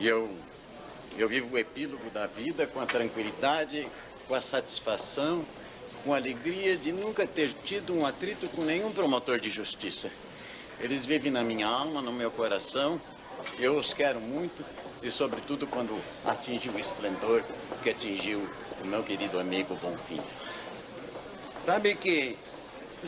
E eu vivo o epílogo da vida com a tranquilidade, com a satisfação, com a alegria de nunca ter tido um atrito com nenhum promotor de justiça. Eles vivem na minha alma, no meu coração, eu os quero muito e, sobretudo, quando atinge o esplendor que atingiu o meu querido amigo Bonfim. Sabe que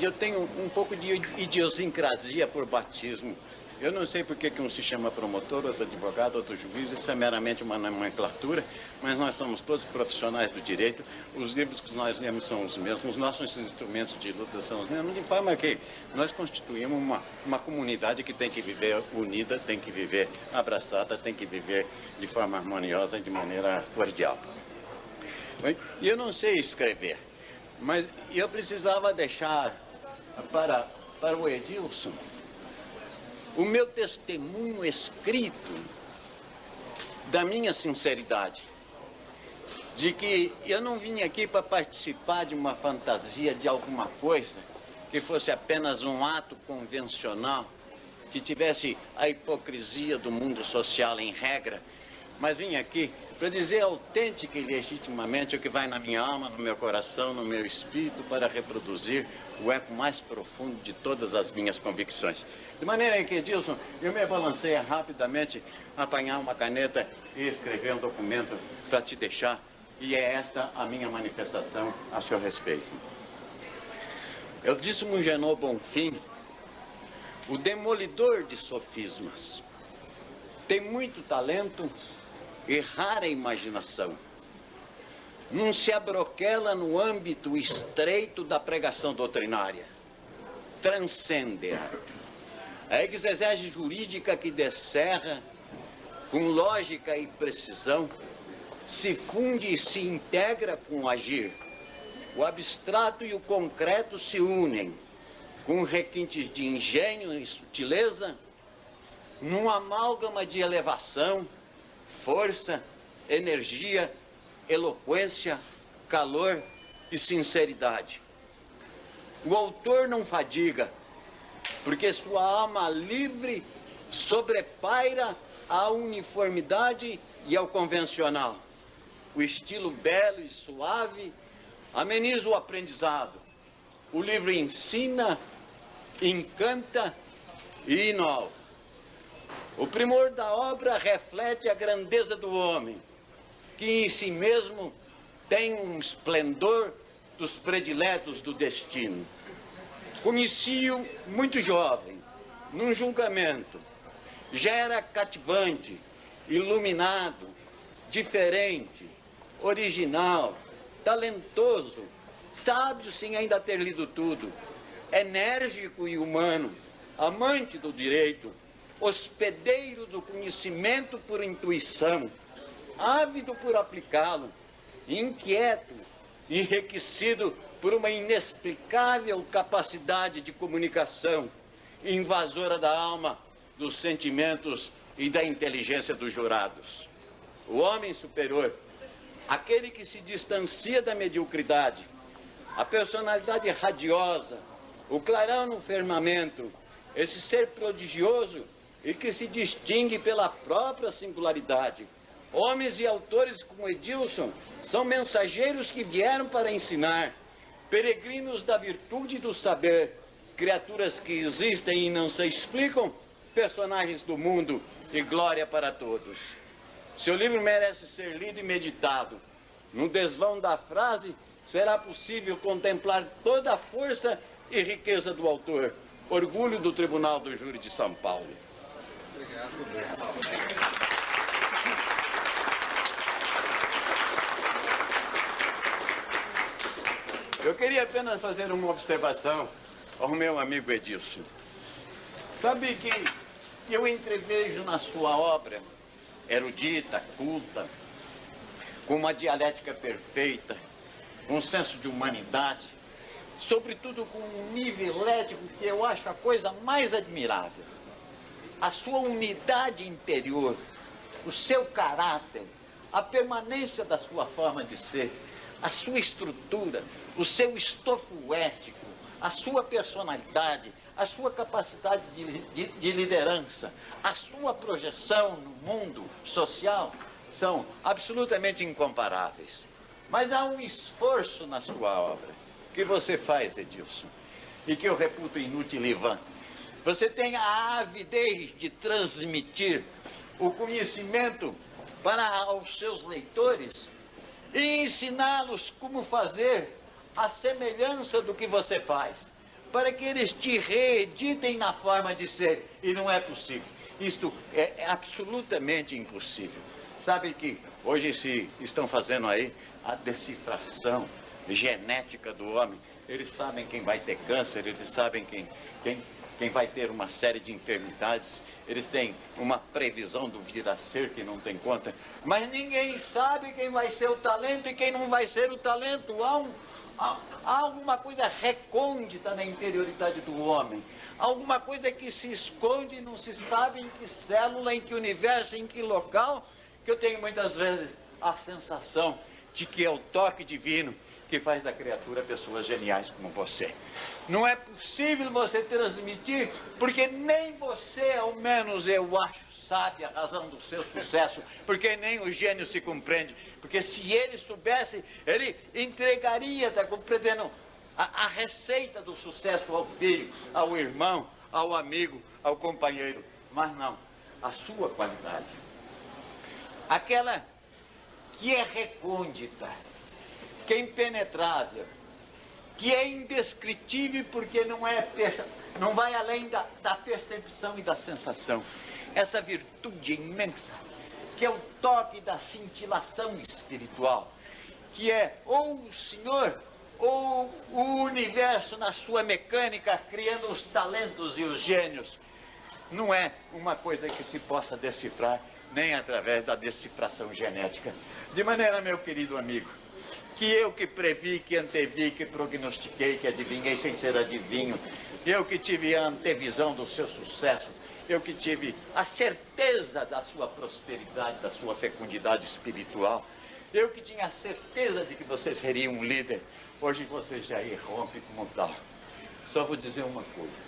eu tenho um pouco de idiosincrasia por batismo. Eu não sei por que um se chama promotor, outro advogado, outro juiz, isso é meramente uma nomenclatura, mas nós somos todos profissionais do direito, os livros que nós lemos são os mesmos, os nossos instrumentos de luta são os mesmos, de forma que nós constituímos uma comunidade que tem que viver unida, tem que viver abraçada, tem que viver de forma harmoniosa, de maneira cordial. E eu não sei escrever, mas eu precisava deixar para o Edilson o meu testemunho escrito da minha sinceridade, de que eu não vim aqui para participar de uma fantasia de alguma coisa que fosse apenas um ato convencional, que tivesse a hipocrisia do mundo social em regra, mas vim aqui para dizer autêntica e legitimamente o que vai na minha alma, no meu coração, no meu espírito, para reproduzir o eco mais profundo de todas as minhas convicções. De maneira que, Edilson, eu me balancei rapidamente a apanhar uma caneta e escrever um documento para te deixar, e é esta a minha manifestação a seu respeito. Eu disse Jungenot Bonfim, o demolidor de sofismas, tem muito talento e rara imaginação. Não se abroquela no âmbito estreito da pregação doutrinária. Transcende-a. A exegese jurídica que descerra, com lógica e precisão, se funde e se integra com o agir. O abstrato e o concreto se unem, com requintes de engenho e sutileza, num amálgama de elevação, força, energia, eloquência, calor e sinceridade. O autor não fadiga, porque sua alma livre sobrepaira à uniformidade e ao convencional. O estilo belo e suave ameniza o aprendizado. O livro ensina, encanta e inova. O primor da obra reflete a grandeza do homem, que em si mesmo tem um esplendor dos prediletos do destino. Conheci-o muito jovem, num julgamento. Já era cativante, iluminado, diferente, original, talentoso, sábio sem ainda ter lido tudo, enérgico e humano, amante do direito, hospedeiro do conhecimento por intuição, ávido por aplicá-lo, inquieto, enriquecido por uma inexplicável capacidade de comunicação, invasora da alma, dos sentimentos e da inteligência dos jurados. O homem superior, aquele que se distancia da mediocridade, a personalidade radiosa, o clarão no firmamento, esse ser prodigioso e que se distingue pela própria singularidade. Homens e autores como Edilson são mensageiros que vieram para ensinar, peregrinos da virtude e do saber, criaturas que existem e não se explicam, personagens do mundo e glória para todos. Seu livro merece ser lido e meditado. No desvão da frase, será possível contemplar toda a força e riqueza do autor. Orgulho do Tribunal do Júri de São Paulo. Obrigado. Eu queria apenas fazer uma observação ao meu amigo Edilson. Sabe que eu entrevejo na sua obra, erudita, culta, com uma dialética perfeita, um senso de humanidade, sobretudo com um nível ético que eu acho a coisa mais admirável. A sua unidade interior, o seu caráter, a permanência da sua forma de ser, a sua estrutura, o seu estofo ético, a sua personalidade, a sua capacidade de liderança, a sua projeção no mundo social são absolutamente incomparáveis. Mas há um esforço na sua obra que você faz, Edilson, e que eu reputo inútil e vã. Você tem a avidez de transmitir o conhecimento para os seus leitores e ensiná-los como fazer a semelhança do que você faz, para que eles te reeditem na forma de ser. E não é possível. Isto é absolutamente impossível. Sabe que hoje se estão fazendo aí a decifração genética do homem. Eles sabem quem vai ter câncer, eles sabem quem vai ter uma série de enfermidades. Eles têm uma previsão do vir a ser que não tem conta. Mas ninguém sabe quem vai ser o talento e quem não vai ser o talento. Há alguma coisa recôndita na interioridade do homem. Alguma coisa que se esconde e não se sabe em que célula, em que universo, em que local, que eu tenho muitas vezes a sensação de que é o toque divino que faz da criatura pessoas geniais como você. Não é possível você transmitir, porque nem você, ao menos eu acho, sabe a razão do seu sucesso, porque nem o gênio se compreende. Porque se ele soubesse, ele entregaria, tá compreendendo, a receita do sucesso ao filho, ao irmão, ao amigo, ao companheiro. Mas não, a sua qualidade, aquela que é recôndita, que é impenetrável, que é indescritível porque não vai além da percepção e da sensação. Essa virtude imensa, que é o toque da cintilação espiritual, que é ou o Senhor ou o universo na sua mecânica criando os talentos e os gênios. Não é uma coisa que se possa decifrar nem através da decifração genética. De maneira, meu querido amigo, que eu que previ, que antevi, que prognostiquei, que adivinhei sem ser adivinho, eu que tive a antevisão do seu sucesso, eu que tive a certeza da sua prosperidade, da sua fecundidade espiritual, eu que tinha a certeza de que você seria um líder, hoje você já irrompe como tal. Só vou dizer uma coisa.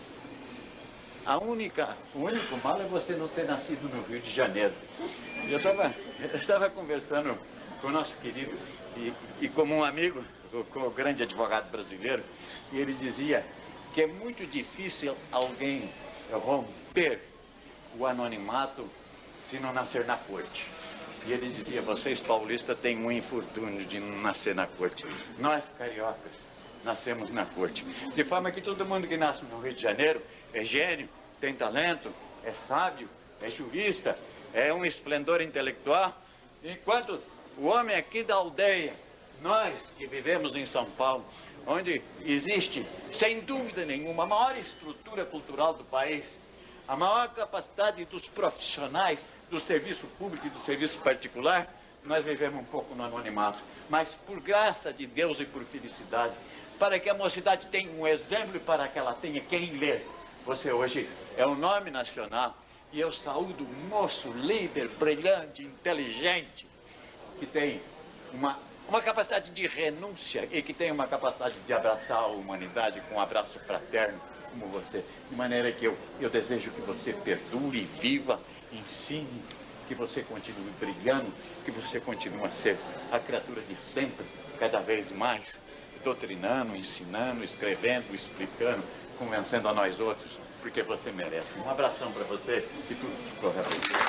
O único mal é você não ter nascido no Rio de Janeiro. Eu estava conversando com o nosso querido e como um amigo, com o grande advogado brasileiro, e ele dizia que é muito difícil alguém romper o anonimato se não nascer na corte. E ele dizia, vocês paulistas têm um infortúnio de não nascer na corte. Nós, cariocas, nascemos na corte. De forma que todo mundo que nasce no Rio de Janeiro é gênio, tem talento, é sábio, é jurista, é um esplendor intelectual, enquanto o homem aqui da aldeia, nós que vivemos em São Paulo, onde existe, sem dúvida nenhuma, a maior estrutura cultural do país, a maior capacidade dos profissionais do serviço público e do serviço particular, nós vivemos um pouco no anonimato. Mas por graça de Deus e por felicidade, para que a mocidade tenha um exemplo e para que ela tenha quem ler, você hoje é um nome nacional e eu saúdo um moço, líder, brilhante, inteligente, que tem uma capacidade de renúncia e que tem uma capacidade de abraçar a humanidade com um abraço fraterno como você. De maneira que eu desejo que você perdure, viva, ensine, que você continue brilhando, que você continue a ser a criatura de sempre, cada vez mais, doutrinando, ensinando, escrevendo, explicando, convencendo a nós outros, porque você merece. Um abração para você e tudo que corra bem.